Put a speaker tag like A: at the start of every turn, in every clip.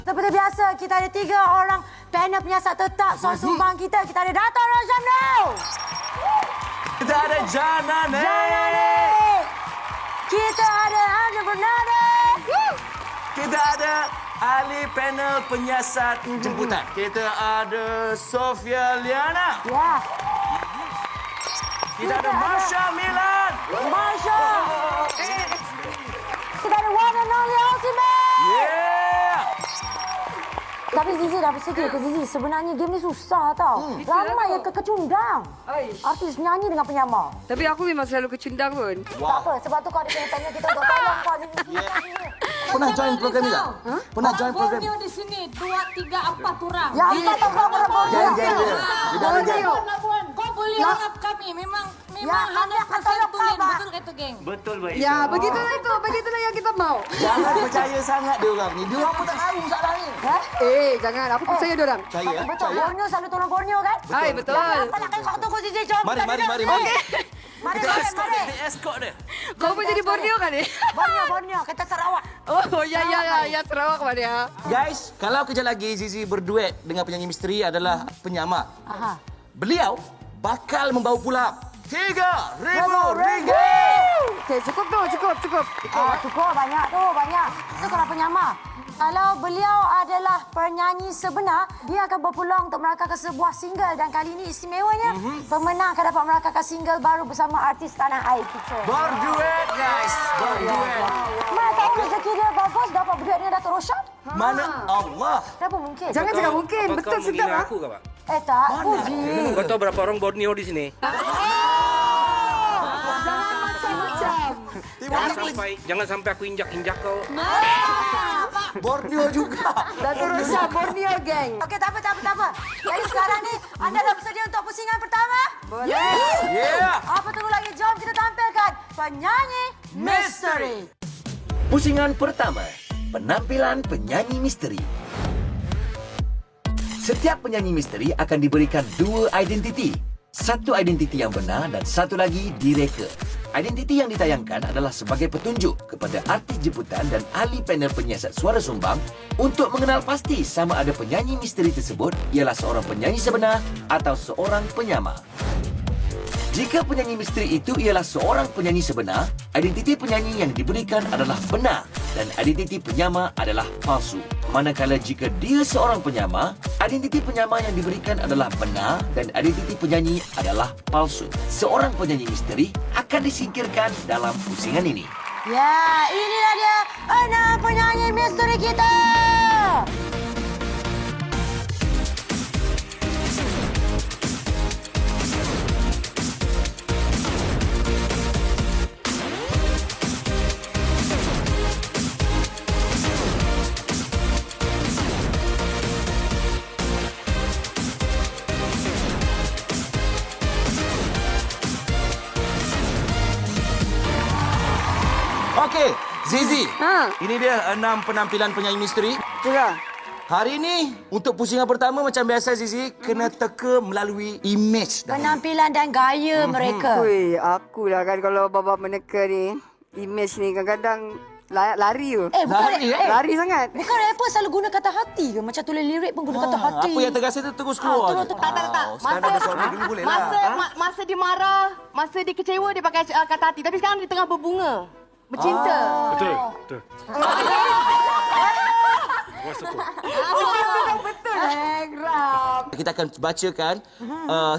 A: Seperti biasa, kita ada 3 orang panel penyiasat tetap suara sumbang kita. Kita ada Dato' Roshamno.
B: Kita ada Janane.
A: Kita ada Andrew Bernardo.
B: Kita ada ahli panel penyiasat jemputan. Kita ada Sofia Liana.
A: Ya.
B: Kita ada Marsha Milan.
A: Marsha. Kita ada one and only Ultimate.
B: Yeah.
A: Tapi Zizi dah bersedia ke Zizi? Sebenarnya game ni susah tau. Ramai yang kecundang. Artis menyanyi dengan penyamar.
C: Tapi aku memang selalu kecundang pun.
A: Tak apa, sebab tu kau ada kena tanya kita untuk tolong kau Zizi.
D: Pernah join program ni tak? Pernah join program?
E: Borneo di sini 2, 3, 4 orang.
A: Ya, 4 orang
D: Geng, geng dia. Dia dah ada geng.
E: Kau boleh harap kami memang
A: Ya, kami akan tolong kau,
E: tulen.
A: Pak.
E: Betul kata geng.
B: Betul baik.
C: Ya, begitulah itu. Begitulah yang kita mau.
D: Jangan percaya sangat dia orang ni. Dia orang pun tak tahu masalah ni.
C: Jangan. Aku percaya dia orang.
D: Percaya,
A: Betul,
D: percaya.
A: Borneo selalu tolong Borneo kan?
C: Hai, betul.
A: Apa nak kau tunggu Zizi, jom.
D: Mari,
A: kita
D: mari,
A: duduk
D: mari,
A: sini.
D: mari.
A: Mari,
B: Kita
A: mari,
B: escort
A: mari.
B: dia. Kita escort dia.
C: Kau pun jadi Borneo kan ni?
A: Borneo, kita Sarawak.
C: Oh, ya. Sarawak mana ya?
D: Guys, kalau kejap lagi Zizi berduet dengan penyanyi misteri adalah penyamar.
A: Aha.
D: Beliau bakal membawa pulang RM3,000.
C: Okey, cukup tu. Cukup.
A: Cukup, banyak tu, banyak. Itu kalau penyamar. Kalau beliau adalah penyanyi sebenar, dia akan berpeluang untuk merakamkan sebuah single. Dan kali ini istimewanya, pemenang akan dapat merakamkan single baru bersama artis tanah air kita.
B: Berduet guys. Berduet.
A: Mana tahu rezeki dia bagus, dapat berduet dengan Dato' Rosham?
D: Mana Allah?
A: Kenapa mungkin?
C: Jangan cakap mungkin.
F: Apa
C: Betul
F: kau
C: sedap
F: menghina
C: ah.
F: aku ke, Pak?
A: Tak, puji.
F: Kau tahu berapa orang Borneo di sini? Jangan sampai aku injak-injak kau.
D: Borneo juga.
C: Dato' Rosham, Borneo gang.
A: Okey, tak apa. Jadi sekarang ni, anda dah bersedia untuk pusingan pertama?
C: Boleh.
B: Yeah.
A: Apa tunggu lagi? Jom kita tampilkan penyanyi misteri.
G: Pusingan pertama, penampilan penyanyi misteri. Setiap penyanyi misteri akan diberikan 2 identiti. Satu identiti yang benar dan satu lagi direka. Identiti yang ditayangkan adalah sebagai petunjuk kepada artis jemputan dan ahli panel penyiasat suara sumbang untuk mengenal pasti sama ada penyanyi misteri tersebut ialah seorang penyanyi sebenar atau seorang penyamar. Jika penyanyi misteri itu ialah seorang penyanyi sebenar, identiti penyanyi yang diberikan adalah benar dan identiti penyamar adalah palsu. Manakala jika dia seorang penyamar, identiti penyamar yang diberikan adalah benar dan identiti penyanyi adalah palsu. Seorang penyanyi misteri akan disingkirkan dalam pusingan ini.
A: Ya, inilah dia 6 penyanyi misteri kita.
D: Okey, Zizi.
B: Ini dia 6 penampilan penyanyi misteri.
C: Pula.
D: Hari ini untuk pusingan pertama macam biasa Zizi kena teka melalui image dah.
A: Penampilan dan gaya mereka.
C: Ui, akulah kan kalau baba meneka ni. Image ni kadang-kadang lari tu.
A: Bukan
C: Lari sangat.
A: Bukan rapper selalu guna kata hati ke? Macam tulis lirik pun guna kata hati.
D: Apa yang terasa tu terus keluar.
A: terus.
E: Tak.
D: Sekarang ada suara dulu boleh lah.
E: Masa dia marah, masa dia kecewa dia pakai kata hati. Tapi sekarang dia tengah berbunga. Bercinta.
F: Betul.
C: Betul. Geram.
D: Kita akan bacakan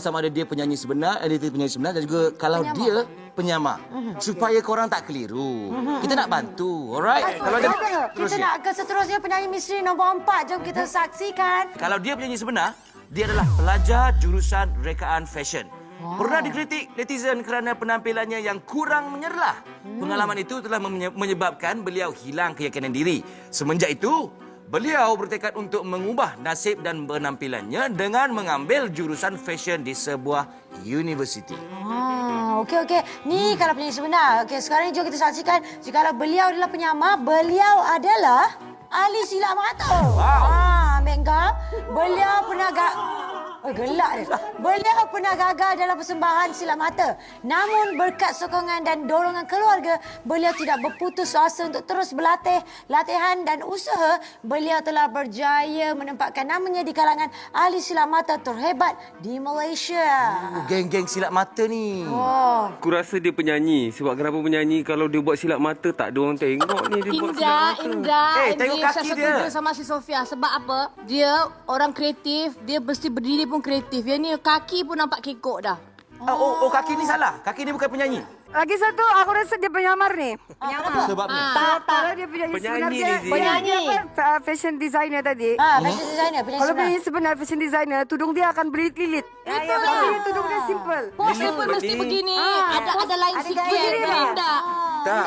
D: sama ada dia penyanyi sebenar, identiti penyanyi sebenar dan juga kalau dia penyamar. Supaya korang tak keliru. Kita nak bantu, alright? Kalau ada
A: Kita nak ke seterusnya penyanyi misteri nombor 4. Jom kita saksikan.
B: Kalau dia penyanyi sebenar, dia adalah pelajar jurusan rekaan fashion. Pernah dikritik netizen kerana penampilannya yang kurang menyerlah. Pengalaman itu telah menyebabkan beliau hilang keyakinan diri. Semenjak itu, beliau bertekad untuk mengubah nasib dan penampilannya dengan mengambil jurusan fashion di sebuah universiti.
A: Okey. Ni kalau penyanyi sebenar. Okey, sekarang ni jom kita saksikan. Jika beliau adalah penyamar, beliau adalah ahli silap mata.
B: Wow.
A: Ambil kau. Beliau pernah Oh, gelak dia. Beliau pernah gagal dalam persembahan silat mata. Namun berkat sokongan dan dorongan keluarga, beliau tidak berputus asa untuk terus berlatih, latihan dan usaha. Beliau telah berjaya menempatkan namanya di kalangan ahli silat mata terhebat di Malaysia.
D: Geng-geng silat mata ni.
A: Oh.
F: Aku rasa dia penyanyi. Sebab kenapa penyanyi kalau dia buat silap mata tak ada orang tengok ni dia buat silap mata.
E: Indah.
D: Tengok kaki
E: saya
D: dia.
E: setuju sama si Sofia. Sebab apa? Dia orang kreatif. Dia mesti berdiri pun kreatif. Yang ni kaki pun nampak kekok dah.
D: Oh, kaki ni salah. Kaki ni bukan penyanyi.
C: Lagi satu, aku rasa dia penyamar ni.
D: Sebab ni.
C: Kalau dia penyanyi
F: Penyanyi
C: sebenar,
F: ni, Zee.
C: penyanyi apa? Fashion designer tadi.
A: Fashion designer, penyanyi
C: Kalau
A: sebenar.
C: penyanyi sebenar fashion designer, tudung dia akan berlilit-lilit. Tapi tudung dia simple.
E: Pos dia pun mesti begini. Ada lain sikit. Indah.
F: Tak,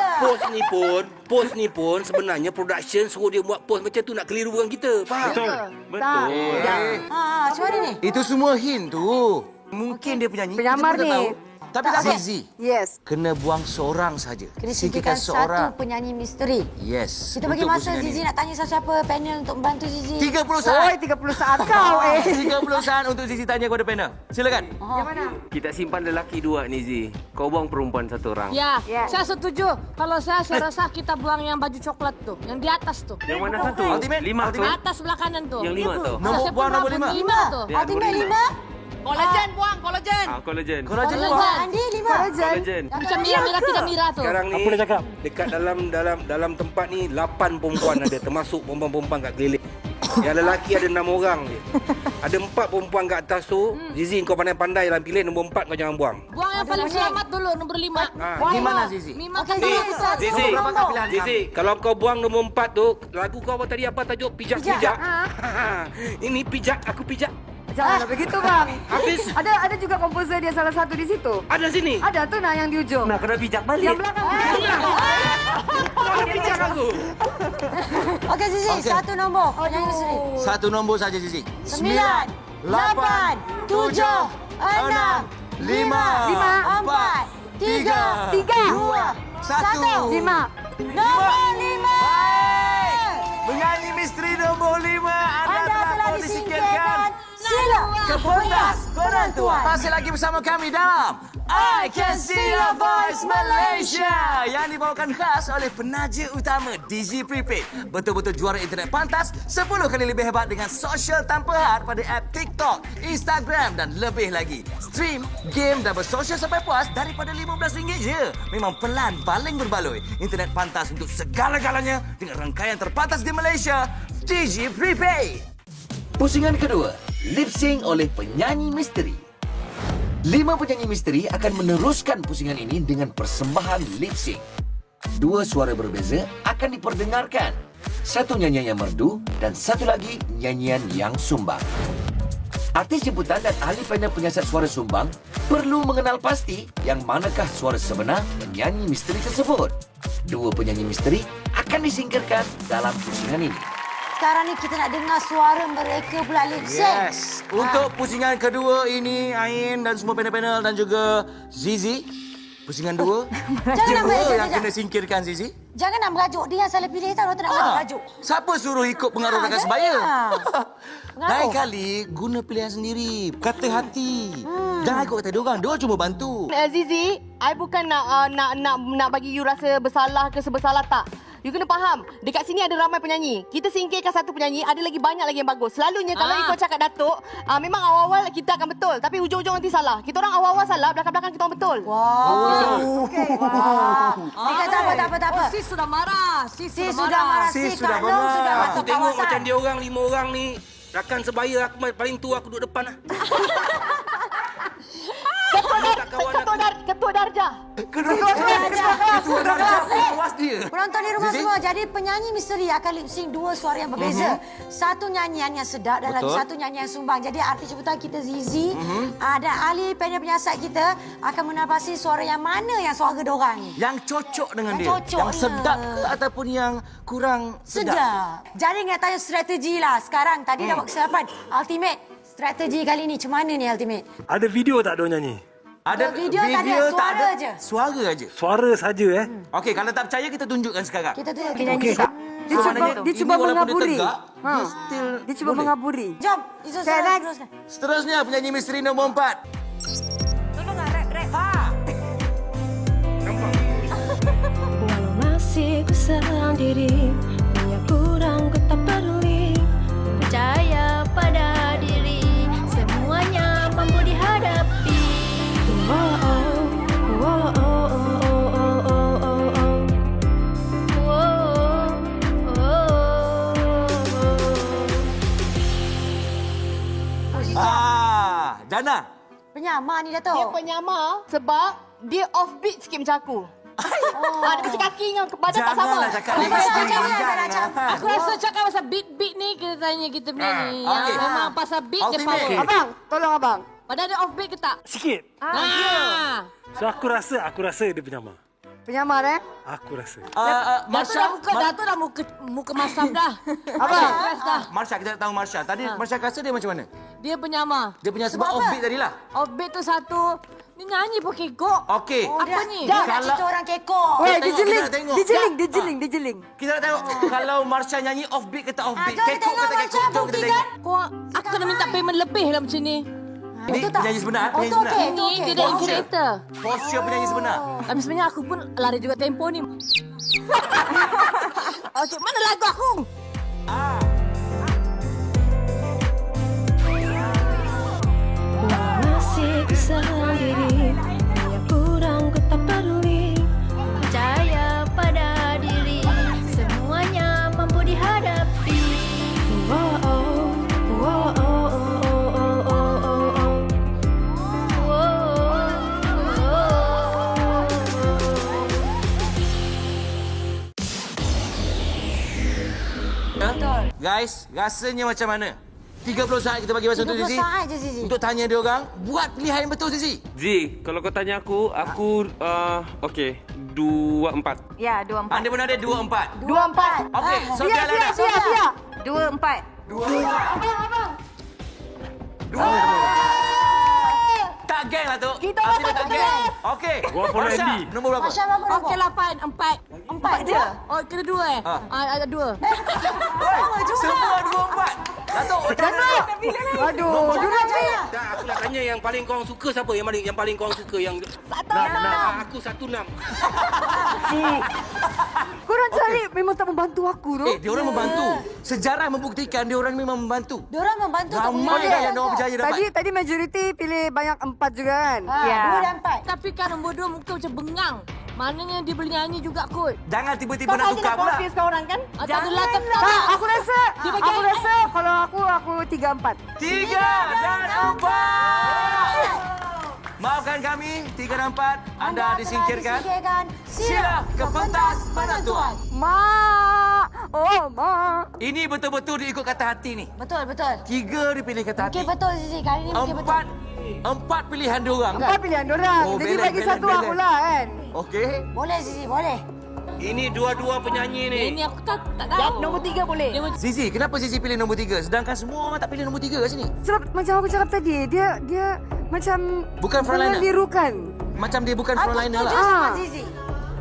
F: pos ni pun sebenarnya production suruh dia buat pos macam tu nak keliru dengan kita. Faham?
C: Tak.
A: Macam mana ni?
D: Itu semua hint tu. Mungkin dia penyanyi.
C: Penyamar
D: kita pun tak
C: ni.
D: tahu. Tapi tak Zizi.
C: Yes.
D: Kena buang seorang saja.
A: Kena singkirkan satu penyanyi misteri.
D: Yes.
A: Kita bagi
D: untuk
A: masa
D: pusingan
A: Zizi
D: ini.
A: nak tanya siapa panel untuk membantu Zizi.
D: 30
C: Oi,
D: saat.
C: 30 saat kau
D: 30 saat untuk Zizi tanya kepada panel. Silakan.
C: Yang mana?
F: Kita simpan lelaki dua ni, Zee. Kau buang perempuan satu orang.
E: Ya,
C: Ya.
E: saya setuju. Kalau saya rasa kita buang yang baju coklat tu. Yang di atas tu.
F: Yang mana satu?
D: Ultimate.
F: 5 tu.
E: Atas sebelah kanan tu.
F: Yang 5 tu.
D: Nombor
E: Saya
D: buang
E: pernah
D: nombor 5.
E: 5 tu.
F: Dia
A: Ultimate
F: nombor
A: 5.
E: Collagen buang, collagen.
F: Collagen.
D: Collagen
E: Collagen.
D: buang.
A: Andi 5.
F: Collagen.
E: Macam merah tidak merah tu.
F: Sekarang ni dekat dalam tempat ni 8 perempuan ada termasuk perempuan-perempuan kat keliling. Yang lelaki ada 6 orang je. Ada 4 perempuan kat atas tu. Zizi kau pandai-pandai lah pilih nombor 4 kau jangan buang.
E: Buang yang paling selamat dulu, nombor 5.
D: Di mana Zizi?
E: Mima
A: Okey,
E: kan
A: Zizi, satu
F: Zizi.
A: nombor.
D: Berapa pilihan?
F: Zizi, kalau kau buang nombor 4 tu, lagu kau apa tadi apa tajuk? Pijak-pijak. Ini pijak, aku pijak.
C: Janganlah begitu bang.
F: Habis.
C: Ada juga komposer dia salah satu di situ.
F: Ada sini.
C: Ada tu nah yang di ujung.
F: Nak kena pijak balik.
C: Yang belakang.
F: Kau pijak aku.
A: Okey Zizi,
D: Okey.
A: satu nombor penyanyi misteri.
D: Satu nombor saja Zizi.
A: 9, 8, 7, 6, 5, 4, 3, 2, 1.
C: 5.
A: Nombor 5.
D: Penyanyi misteri nombor 5
A: Anda telah disingkirkan. Sila
D: ke pentas penentuan. Masih lagi bersama kami dalam I Can See Your Voice Malaysia yang dibawakan khas oleh penaja utama DJ Prepaid. Betul-betul juara internet pantas 10 kali lebih hebat dengan sosial tanpa had pada app TikTok, Instagram dan lebih lagi. Stream, game dan bersosial sampai puas daripada RM15 je. Memang pelan paling berbaloi. Internet pantas untuk segala-galanya dengan rangkaian terpantas di Malaysia. DJ Prepaid.
G: Pusingan kedua, lip sync oleh penyanyi misteri. 5 penyanyi misteri akan meneruskan pusingan ini dengan persembahan lip sync. 2 suara berbeza akan diperdengarkan. Satu nyanyian yang merdu dan satu lagi nyanyian yang sumbang. Artis jemputan dan ahli panel penyiasat suara sumbang perlu mengenal pasti yang manakah suara sebenar penyanyi misteri tersebut. 2 penyanyi misteri akan disingkirkan dalam pusingan ini.
A: Sekarang ni kita nak dengar suara mereka pula lip sync.
D: Yes. Untuk pusingan kedua ini, Ain dan semua panel-panel dan juga Zizi. Pusingan 2.
A: Jangan nak
D: Dua
A: merajuk,
D: yang
A: sekejap.
D: kena singkirkan Zizi.
A: Jangan nak merajuk. Dia yang salah pilih tau. Dia tak nak merajuk.
D: Siapa suruh ikut pengaruh rakan
A: jangan.
D: sebaya?
A: Pengaruh.
D: Lain kali, guna pilihan sendiri. Kata hati. Jangan ikut kata diorang. Diorang cuma bantu.
E: Zizi, I bukan nak bagi you rasa bersalah ke sebersalah tak. You kena faham, dekat sini ada ramai penyanyi. Kita singkirkan satu penyanyi, ada lagi banyak lagi yang bagus. Selalunya kalau ikut cakap Datuk, memang awal-awal kita akan betul. Tapi hujung-hujung nanti salah. Kita orang awal-awal salah, belakang-belakang kita orang betul.
A: Wow. Okey. Tak apa.
E: Sis sudah marah.
A: Si sudah marah. Si Kak Long sudah
F: Aku
A: masuk
F: tengok
A: kawasan.
F: macam dia orang 5 orang ni. Rakan sebaya aku paling tua aku duduk depan lah.
E: Ketua darjah.
D: Ketua darjah puas dia.
A: Penonton di rumah
D: Zizi?
A: semua, jadi penyanyi misteri akan lip sync 2 suara yang berbeza. Satu nyanyian yang sedap dan lagi
D: Betul.
A: satu nyanyian yang sumbang. Jadi artis jemputan kita Zizi dan ahli panel penyiasat kita akan menapasi suara yang mana yang suara diorang ni.
D: Yang cocok dengan
A: Yang
D: dia.
A: cocok
D: Yang
A: dia.
D: sedap ke ataupun yang kurang sedap.
A: Sedap. Jadi nak tanya strategi lah. Sekarang tadi dah buat kesilapan. Ultimate, strategi kali ni macam mana ni Ultimate?
H: Ada video tak dia nyanyi?
D: Ada
A: Video tak ada, suara je.
D: Suara aja.
H: Suara saja
D: Okey, kalau tak percaya kita tunjukkan sekarang.
A: Kita tu penyanyi.
H: Okey.
C: Dia cuba
B: Maknanya
C: dia
B: ini
C: cuba
B: walaupun
C: mengaburi.
B: Dia tegak,
C: Ha.
B: dia still
C: Dia cuba
B: boleh.
C: mengaburi.
A: Jom, Izzul
C: Okay,
A: Sarah
C: next.
A: teruskan.
B: Seterusnya penyanyi misteri nombor 4.
A: Tolong lah, rap.
H: Walau masih ku sendiri, punya kurang ku tak peduli. Percaya pada diri, semuanya mampu dihadapi. Oh, oh, oh, oh, oh, oh, oh, oh, oh. Oh, oh, oh.
B: Dana.
A: Penyamar ni
E: Dia
A: Dato'.
E: penyamar sebab dia offbeat sikit macam aku. Dia macam kaki dengan badan tak sama.
B: Janganlah cakap dia
A: Macam
B: misteri.
A: macam ni,
B: Jangan.
A: macam.
I: Aku rasa cakap pasal beat ni kita tanya kita penyanyi.
B: Ah, okey.
I: Yang memang pasal beat dia
B: Ultimate.
I: power.
C: Abang, tolong abang.
I: Padahal dia off beat ke tak?
J: Sikit. So aku rasa dia penyamar.
C: Penyamar
J: Aku rasa.
I: Datuk dah muka masam dah.
C: Abang.
I: Stres dah.
B: Marsha, kita nak tahu Marsha. Tadi Marsha rasa dia macam mana?
I: Dia penyamar.
B: Dia punya sebab offbeat tadilah.
I: Off beat tu satu. Dia nyanyi pun kekok.
B: Okey.
I: Apa ni?
A: Dah nak
B: Kalau-
A: cerita orang kekok.
C: Weh,
B: Kita
C: dia
B: tengok,
C: jeling.
B: kita nak tengok.
C: Dia jeling.
B: Kita nak tengok kalau Marsha nyanyi offbeat ke tak offbeat.
A: jom kita
B: Kekok ke
A: tengok
B: tak
A: Marsha
B: kekok. Jom kita
A: buktikan.
B: tengok.
I: Kau aku kena minta payment lebih lah macam ni.
B: Ini
A: Betul tak?
B: penyanyi sebenar.
A: Oh,
B: Penyanyi
A: tu
B: sebenar.
A: okey.
I: Ni dia dah incubator.
B: Posture penyanyi sebenar.
I: Tapi sebenarnya aku pun lari juga tempo ni. Okey, mana lagu aku?
H: Walau masih ku sendiri, punya kurang ku tak peduli. Percaya pada diri, semuanya mampu dihadapi. Oh, oh, oh, oh, oh, oh, oh, oh, oh.
B: Guys, rasanya macam mana? 30 saat kita bagi masa untuk
A: 30
B: Zizi.
A: saat je, Zizi.
B: Untuk tanya dia orang, buat pilihan yang betul Zizi.
K: Zee, kalau kau tanya aku okey, 24.
E: Ya, 24.
B: Anda benar dia 24.
E: 24.
B: Okey, so
C: Fia,
B: dia
C: Fia.
E: 24.
B: Tak geng lah tu.
E: Kita orang
B: tak
E: patut
B: geng.
E: geng.
B: Okey.
J: Gua follow
B: Marsha,
J: Andy.
B: nombor berapa?
A: Masya berapa?
I: Okey, 8, 4.
A: 4 je.
I: Oh, kena 2 eh? Ada 2.
B: Semua 24. Datuk, macam mana?
C: Aduh, dulu je.
F: Tak, aku nak tanya yang paling kau suka siapa? Yang paling kau suka yang aku 16.
C: Korang cari memang tak membantu aku tu.
B: Dia orang membantu. Sejarah membuktikan dia orang memang membantu.
A: Diorang membantu untuk
B: Ramai
A: menilai.
B: dah yang orang percaya dapat.
C: Tadi majoriti pilih banyak 4 juga kan?
A: Ya. 2 dan 4.
I: Tapi kan nombor 2 muka macam bengang. Maknanya dia boleh nyanyi juga kot.
B: Jangan tiba-tiba nak tukar pula.
E: Confuse kau orang kan?
I: Tak adalah tak
C: Tak, aku rasa
I: Dia bagi
C: aku rasa kalau aku 3-4.
B: 3 dan 4. Maafkan kami, 3 dan 4. Anda disingkirkan. Sila ke pentas penentuan. Ini betul-betul dia ikut kata hati ni.
A: Betul, betul.
B: 3 dia pilih kata hati.
A: Okey, betul Zizi. Kali ni mungkin betul.
B: Empat pilihan dia orang kan?
C: 4 pilihan dorang.
B: Oh,
C: Jadi
B: balance,
C: bagi
B: balance,
C: satu
B: balance.
C: akulah kan.
B: Okey.
A: Boleh Zizi, boleh.
F: Ini dua-dua penyanyi ni.
I: Ini aku tak tahu.
E: Nombor 3 boleh.
I: Dia macam
B: Zizi, kenapa Zizi pilih nombor 3? Sedangkan semua orang tak pilih nombor 3 kat sini.
C: Sebab macam aku cakap tadi, dia macam
B: Bukan frontliner.
C: melirukan.
B: Macam dia bukan
A: Aku
B: frontliner
A: setuju
B: lah.
A: sama Zizi.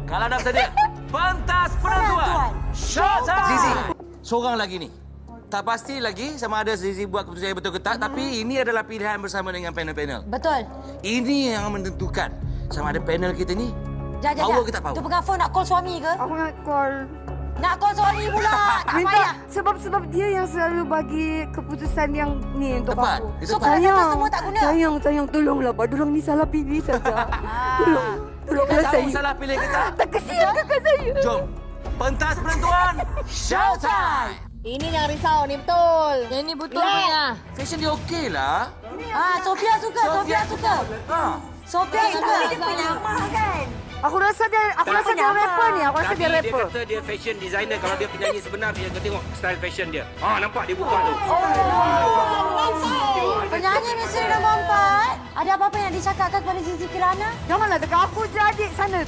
B: Kalau dah bersedia, pentas penentuan. Showtime. Zizi, seorang lagi ni. Tak pasti lagi sama ada Zizi buat keputusan yang betul ke tak. Tapi ini adalah pilihan bersama dengan panel-panel.
A: Betul.
B: Ini yang menentukan sama ada panel kita ni
A: Jap.
B: power ke tak power.
A: Tu pegang phone nak call suami ke?
C: Aku nak call.
A: Nak call suami pula. Tak
C: Minta
A: payah.
C: sebab dia yang selalu bagi keputusan yang ni untuk
B: Tepat.
C: aku.
B: Dia
A: So,
B: tepat.
A: kalau datang semua tak guna?
C: Sayang, tolonglah. Dorang ni salah pilih saja. Tolonglah
B: Tak tahu
C: saya.
B: salah pilih ke tak?
C: Tak kesian kakak saya.
B: Jom. Pentas penentuan. Showtime.
E: Ini yang risau ni betul.
I: yang ni betul punya.
B: Fashion dia okey lah.
A: Sofia suka. Sofia suka.
I: Dia penyamar
A: kan?
C: Aku rasa dia rapper ni. Aku rasa
F: Tadi
C: dia
F: dia
C: rapper.
F: kata dia fashion designer. Kalau dia penyanyi sebenar, dia kau tengok style fashion dia. Nampak dia buka tu.
A: Penyanyi misteri nombor 4. Ada apa-apa yang dicakapkan kepada Zizi Kirana?
C: Janganlah dekat aku je adik sana.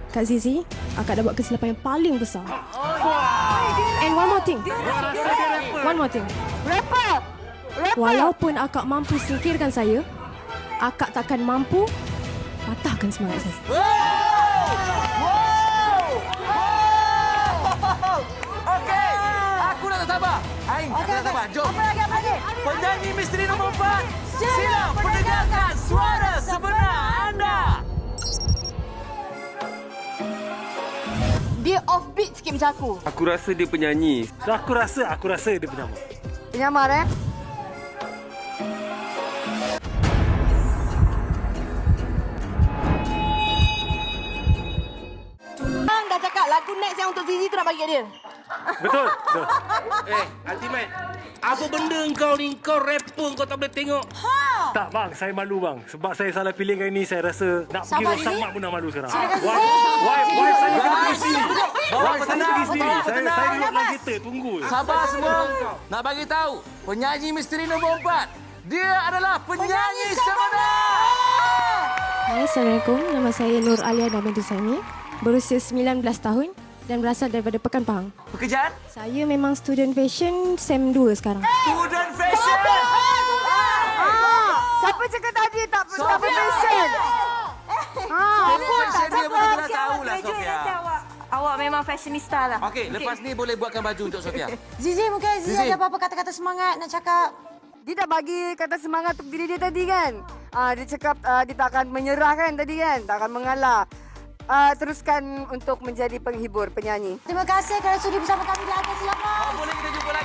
H: Kak Zizi, akak dah buat kesilapan yang paling besar. And one more thing.
C: Rapper.
H: Walaupun akak mampu singkirkan saya, akak takkan mampu patahkan semangat saya.
B: tak sabar. Aing, aku tak sabar. Jom.
A: Apa lagi?
B: Penyanyi misteri nombor 4. Sila pendengarkan suara sebenar anda.
E: Dia offbeat sikit macam aku.
K: Aku rasa dia penyanyi.
J: So aku rasa dia penyamar.
C: Penyamar
E: Bang dah cakap lagu next yang untuk Zizi tu nak bagi kat dia.
J: Betul? Betul.
F: Ultimate. Apa benda kau ni? Kau rapper kau tak boleh tengok.
J: Tak bang, saya malu bang. Sebab saya salah pilih kali ni, saya rasa nak pergi
A: Sabar,
J: rosak
A: Zizi.
J: mak pun nak malu sekarang.
A: Silakan,
J: Why saya pergi sini?
B: Bawa
J: Why saya
B: tenang,
J: pergi sini?
B: betul,
J: Saya
B: tenang.
J: duduk dalam kereta, tunggu.
B: Sabar semua. Nak bagi tahu, penyanyi misteri nombor 4. Dia adalah penyanyi sebenar.
H: Hai, Assalamualaikum. Nama saya Nur Aliana binti Sami. Berusia 19 tahun dan berasal daripada Pekan Pahang.
B: Pekerjaan?
H: Saya memang student fashion SEM 2 sekarang.
B: Student fashion.
C: Siapa cakap tadi tak fashion?
B: Fashion dia betul dah tahulah Sofia.
I: Awak memang fashionista lah.
B: Okey, lepas ni boleh buatkan baju untuk Sofia.
A: Zizi, mungkin Zizi
B: Zizi.
A: ada apa-apa kata-kata semangat nak cakap?
C: Dia dah bagi kata semangat untuk diri dia tadi kan. Dia cakap dia tak akan menyerah kan tadi kan. Tak akan mengalah. Teruskan untuk menjadi penghibur, penyanyi.
A: Terima kasih kerana sudi bersama kami di Atas Silakan.
B: Boleh kita jumpa lagi.